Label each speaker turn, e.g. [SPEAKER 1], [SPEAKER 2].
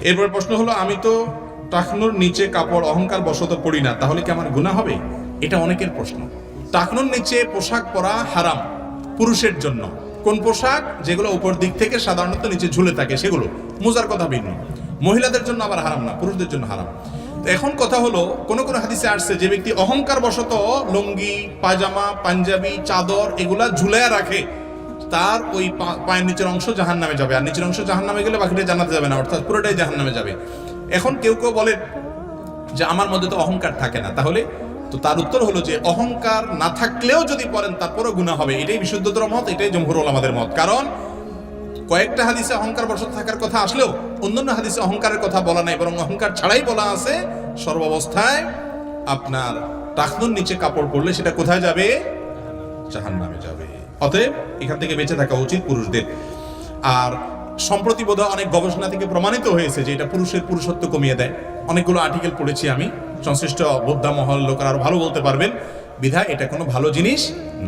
[SPEAKER 1] এরপর প্রশ্ন হলো, আমি তো টাকনুর নিচে কাপড় অহংকার বশত পরি না, তাহলে কি আমার গুনাহ হবে? এটা অনেকের প্রশ্ন। টাকনুর নিচে পোশাক পরা হারাম পুরুষের জন্য। কোন পোশাক? যেগুলো উপর দিক থেকে সাধারণত নিচে ঝুলে থাকে সেগুলো, মোজার কথা ভিন্ন। মহিলাদের জন্য আবার হারাম না, পুরুষদের জন্য হারাম। তো এখন কথা হলো, কোন কোন হাদিসে আসছে যে ব্যক্তি অহংকার বশত লুঙ্গি, পায়জামা, পাঞ্জাবি, চাদর এগুলা ঝুলাইয়া রাখে, তার ওই পায়ের নিচের অংশ জাহান্নামে যাবে, আর নিচের অংশ জাহান্নামে গেলে বাকিটা জান্নাতে যাবে না, অর্থাৎ পুরোটাই জাহান্নামে যাবে। এখন কেউ কেউ বলে যে আমার মধ্যে তো অহংকার থাকে না, তাহলে তো তার উত্তর হলো যে অহংকার না থাকলেও যদি পড়েন তারপরও গুনাহ হবে। এটাই বিশুদ্ধতর মত, এটাই জমহুর উলামাদের মত। কারণ কয়েকটা হাদিসে অহংকার বশত থাকার কথা আসলেও অন্যান্য হাদিসে অহংকারের কথা বলা নাই, বরং অহংকার ছাড়াই বলা আছে সর্বাবস্থায় আপনার টাকনুর নিচে কাপড় পরলে সেটা কোথায় যাবে? জাহান্নামে যাবে। অতএব এখান থেকে বেঁচে থাকা উচিত পুরুষদের। আর সম্প্রতি বোধহয় অনেক গবেষণা থেকে প্রমাণিত হয়েছে যে এটা পুরুষের পুরুষত্ব কমিয়ে দেয়। অনেকগুলো আর্টিকেল পড়েছি আমি, সংশ্লিষ্ট বোদ্ধা মহল লোকেরা আরো ভালো বলতে পারবেন, বিধায় এটা কোনো ভালো জিনিস না।